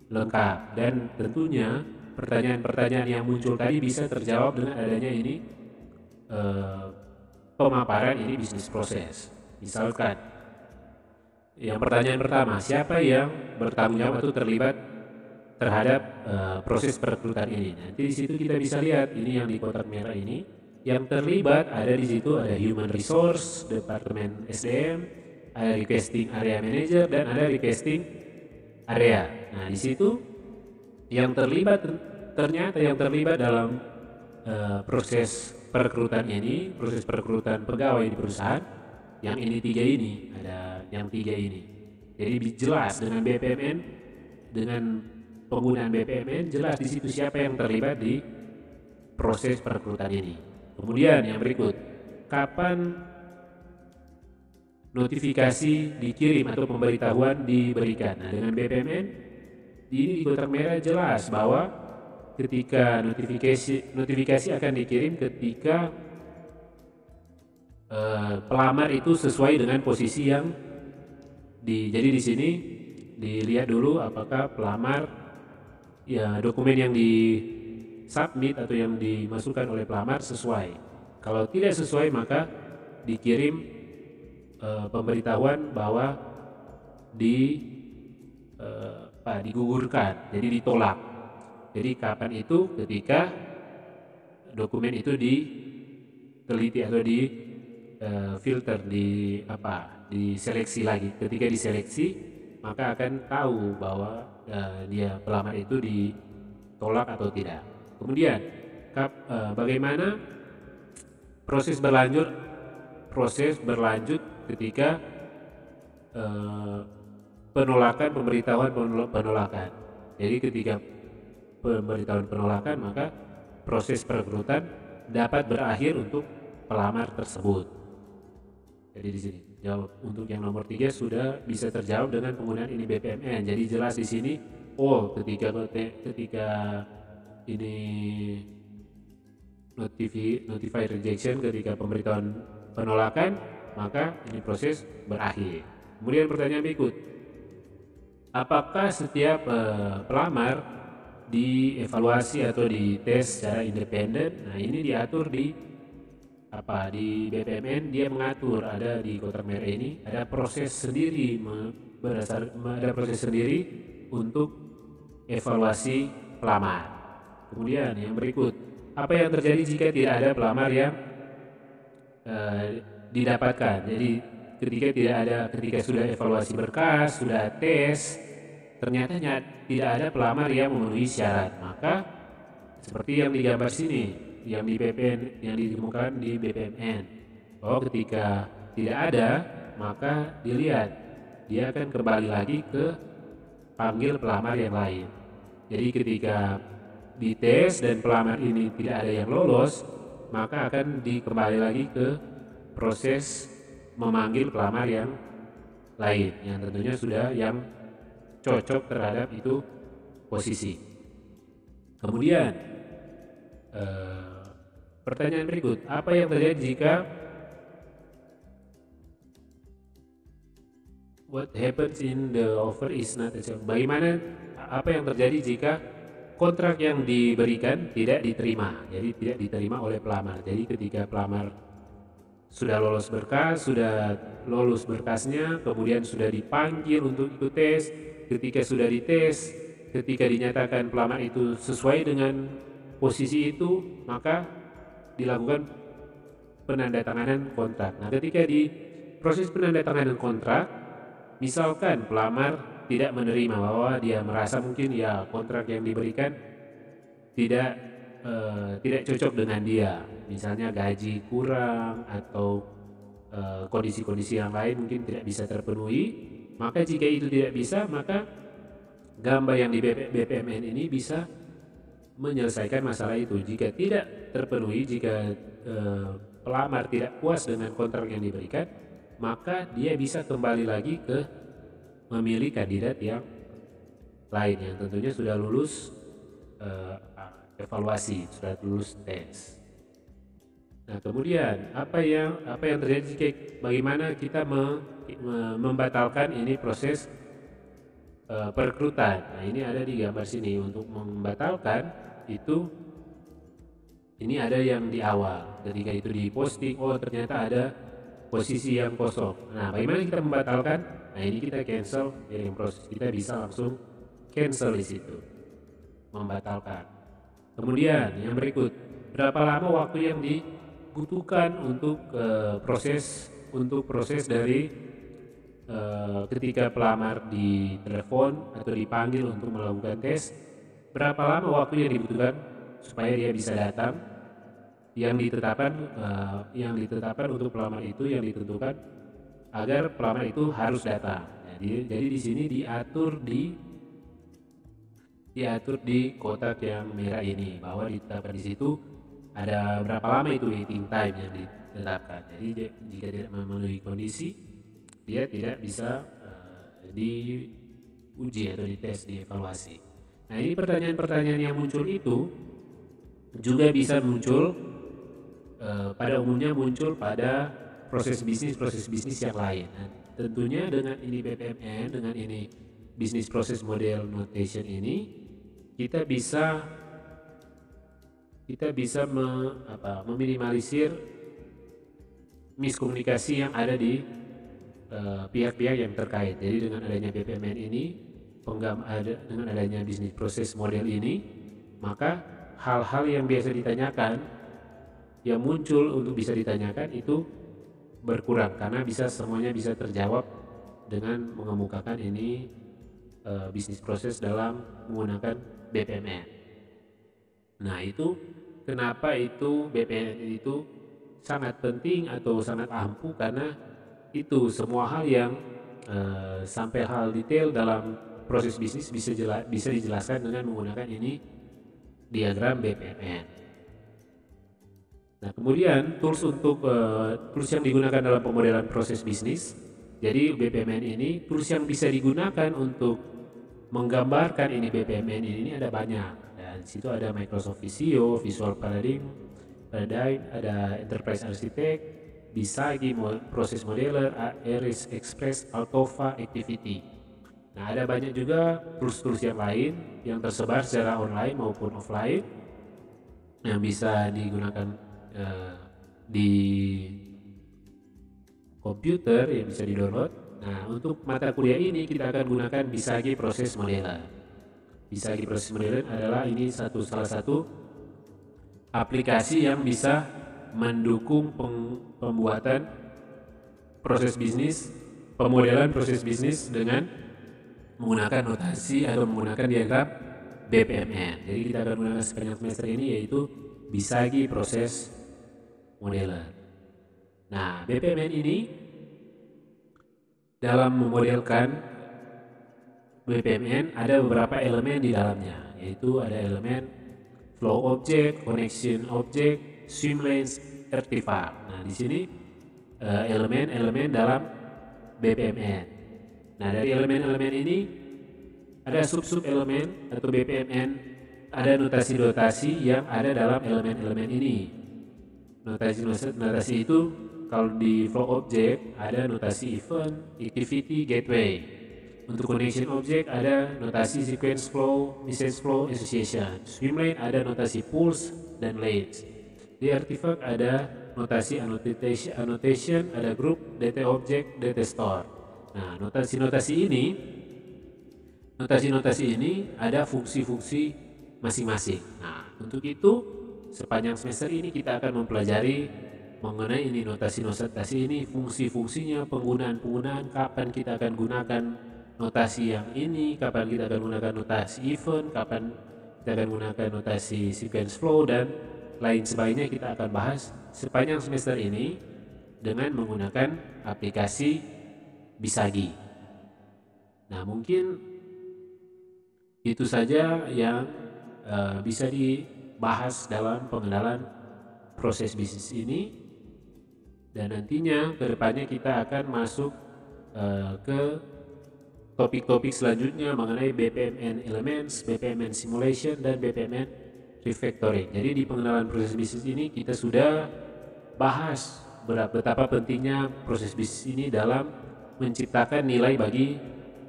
lengkap, dan tentunya pertanyaan-pertanyaan yang muncul tadi bisa terjawab dengan adanya ini pemaparan ini bisnis proses. Misalkan yang pertanyaan pertama, siapa yang bertanggung jawab atau terlibat terhadap proses perekrutan ini? Nanti di situ kita bisa lihat ini yang di kotak merah ini, yang terlibat ada di situ ada human resource, departemen SDM, ada requesting area manager, dan ada requesting area. Nah, di situ yang terlibat ternyata yang terlibat dalam proses perekrutan ini, proses perekrutan pegawai di perusahaan, yang ini tiga ini, ada yang tiga ini. Jadi jelas dengan BPMN, dengan penggunaan BPMN jelas di situ siapa yang terlibat di proses perekrutan ini. Kemudian yang berikut, kapan notifikasi dikirim atau pemberitahuan diberikan? Nah, dengan BPMN ini di kotak merah jelas bahwa ketika notifikasi akan dikirim ketika pelamar itu sesuai dengan posisi yang jadi di sini dilihat dulu apakah pelamar, ya, dokumen yang di submit atau yang dimasukkan oleh pelamar sesuai. Kalau tidak sesuai maka dikirim pemberitahuan bahwa digugurkan, jadi ditolak. Jadi kapan itu? Ketika dokumen itu diteliti atau filter, diseleksi lagi. Ketika diseleksi maka akan tahu bahwa dia pelamar itu ditolak atau tidak. Kemudian bagaimana proses berlanjut ketika pemberitahuan penolakan. Jadi ketika pemberitahuan penolakan maka proses perekrutan dapat berakhir untuk pelamar tersebut. Jadi di sini jawab untuk yang nomor 3 sudah bisa terjawab dengan penggunaan ini BPMN. Jadi jelas di sini, oh ketika ini notify rejection, ketika pemberitahuan penolakan, maka ini proses berakhir. Kemudian pertanyaan berikut, apakah setiap pelamar dievaluasi atau dites secara independen? Nah, ini diatur di BPMN, dia mengatur, ada di kotak merah ini ada proses sendiri, ada proses sendiri untuk evaluasi pelamar. Kemudian yang berikut, apa yang terjadi jika tidak ada pelamar yang didapatkan? Jadi ketika sudah evaluasi berkas, sudah tes, ternyata tidak ada pelamar yang memenuhi syarat, maka seperti yang digambar sini, yang di PPN yang ditemukan di BPMN. Bahwa ketika tidak ada, maka dilihat dia akan kembali lagi ke panggil pelamar yang lain. Jadi ketika dites dan pelamar ini tidak ada yang lolos, maka akan dikembali lagi ke proses memanggil pelamar yang lain yang tentunya sudah yang cocok terhadap itu posisi. Kemudian pertanyaan berikut, apa yang terjadi jika what happens in the offer is not accepted? Bagaimana apa yang terjadi jika kontrak yang diberikan tidak diterima, jadi tidak diterima oleh pelamar. Jadi ketika pelamar sudah lolos berkas, sudah lulus berkasnya, kemudian sudah dipanggil untuk ikut tes, ketika sudah dites, ketika dinyatakan pelamar itu sesuai dengan posisi itu, maka dilakukan penandatanganan kontrak. Nah, ketika di proses penandatanganan kontrak, misalkan pelamar tidak menerima, bahwa dia merasa mungkin ya kontrak yang diberikan tidak cocok dengan dia, misalnya gaji kurang atau kondisi-kondisi yang lain mungkin tidak bisa terpenuhi, maka jika itu tidak bisa, maka Gamba yang di BPMN ini bisa menyelesaikan masalah itu. Jika tidak terpenuhi, jika pelamar tidak puas dengan kontrak yang diberikan, maka dia bisa kembali lagi ke memilih kandidat yang lain yang tentunya sudah lulus evaluasi, sudah lulus tes. Nah, kemudian apa yang terjadi jika bagaimana kita membatalkan ini proses perekrutan. Nah, ini ada di gambar sini. Untuk membatalkan itu, ini ada yang di awal ketika itu diposting, oh ternyata ada posisi yang kosong. Nah, bagaimana kita membatalkan? Nah, ini kita cancel hiring proses, kita bisa langsung cancel di situ, membatalkan. Kemudian yang berikut, berapa lama waktu yang dibutuhkan untuk proses dari ketika pelamar ditelepon atau dipanggil untuk melakukan tes, berapa lama waktu yang dibutuhkan supaya dia bisa datang, yang ditetapkan untuk pelamar itu, yang ditentukan agar pelamar itu harus datang. Jadi di sini diatur di kotak yang merah ini, bahwa ditetapkan di situ ada berapa lama itu waiting time yang ditetapkan. Jadi jika tidak memenuhi kondisi, dia tidak bisa diuji atau dites, dievaluasi. Nah, ini pertanyaan-pertanyaan yang muncul itu juga bisa muncul pada umumnya muncul pada proses bisnis yang lain. Nah, tentunya dengan ini BPMN, dengan ini Business Process Model Notation ini, kita bisa meminimalisir miskomunikasi yang ada di pihak-pihak yang terkait. Jadi dengan adanya BPMN ini, dengan adanya Business Process Model ini, maka hal-hal yang biasa ditanyakan, yang muncul untuk bisa ditanyakan itu berkurang, karena semuanya bisa terjawab dengan mengemukakan ini bisnis proses dalam menggunakan BPMN. Nah, itu kenapa itu BPMN itu sangat penting atau sangat ampuh, karena itu semua hal yang sampai hal detail dalam proses bisnis bisa dijelaskan dengan menggunakan ini diagram BPMN. Nah, kemudian tools yang digunakan dalam pemodelan proses bisnis. Jadi BPMN ini tools yang bisa digunakan untuk menggambarkan ini BPMN ini ada banyak. Dan di situ ada Microsoft Visio, Visual Paradigm, ada Enterprise Architect, Visagi, Process Modeler, Aries Express, Altova, Activity. Nah, ada banyak juga tools-tools yang lain yang tersebar secara online maupun offline yang bisa digunakan di komputer, yang bisa di-download. Nah, untuk mata kuliah ini kita akan gunakan Visagi Process Modeler. Visagi Process Modeler adalah ini salah satu aplikasi yang bisa mendukung pembuatan proses bisnis, pemodelan proses bisnis dengan menggunakan notasi atau menggunakan diagram BPMN. Jadi kita akan menggunakan sepanjang semester ini, yaitu Bisagi proses modeler. Nah, BPMN ini dalam memodelkan BPMN ada beberapa elemen di dalamnya, yaitu ada elemen flow object, connection object, swim lanes, artifact. Nah, di sini elemen-elemen dalam BPMN. Nah, dari elemen-elemen ini ada sub-sub elemen atau BPMN, ada notasi-notasi yang ada dalam elemen-elemen ini. Notasi itu kalau di flow object ada notasi event, activity, gateway. Untuk connection object ada notasi sequence flow, message flow, association. Swim lane ada notasi pulse dan lanes. Di artifact ada notasi annotation, ada group, data object, data store. Nah, notasi-notasi ini ada fungsi-fungsi masing-masing. Nah, untuk itu sepanjang semester ini kita akan mempelajari mengenai ini notasi-notasi ini, fungsi-fungsinya, penggunaan-penggunaan, kapan kita akan gunakan notasi yang ini, kapan kita akan gunakan notasi event, kapan kita akan gunakan notasi sequence flow, dan lain sebagainya kita akan bahas sepanjang semester ini dengan menggunakan aplikasi Bisagi. Nah, mungkin itu saja yang bisa dibahas dalam pengenalan proses bisnis ini. Dan nantinya ke depannya kita akan masuk ke topik-topik selanjutnya mengenai BPMN Elements, BPMN Simulation, dan BPMN Refactoring. Jadi di pengenalan proses bisnis ini kita sudah bahas betapa pentingnya proses bisnis ini dalam menciptakan nilai bagi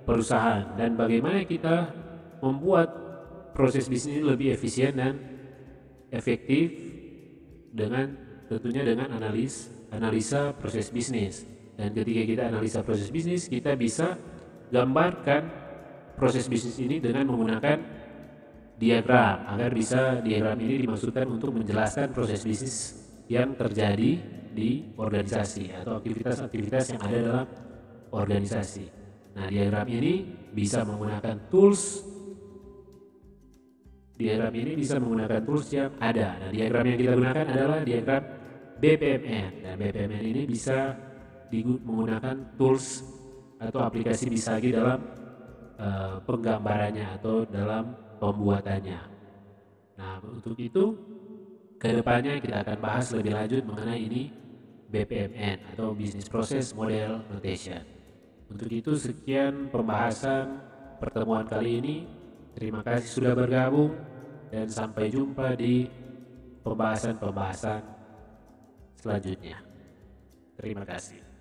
perusahaan dan bagaimana kita membuat proses bisnis ini lebih efisien dan efektif tentunya dengan analisa proses bisnis. Dan ketika kita analisa proses bisnis, kita bisa gambarkan proses bisnis ini dengan menggunakan diagram, agar bisa diagram ini dimaksudkan untuk menjelaskan proses bisnis yang terjadi di organisasi atau aktivitas-aktivitas yang ada dalam organisasi. Nah, diagram ini bisa menggunakan tools yang ada. Nah, diagram yang kita gunakan adalah diagram BPMN, dan BPMN ini bisa menggunakan tools atau aplikasi Bisagi dalam penggambarannya atau dalam pembuatannya. Nah, untuk itu kedepannya kita akan bahas lebih lanjut mengenai ini BPMN atau Business Process Model Notation. Untuk itu sekian pembahasan pertemuan kali ini. Terima kasih sudah bergabung dan sampai jumpa di pembahasan-pembahasan selanjutnya. Terima kasih.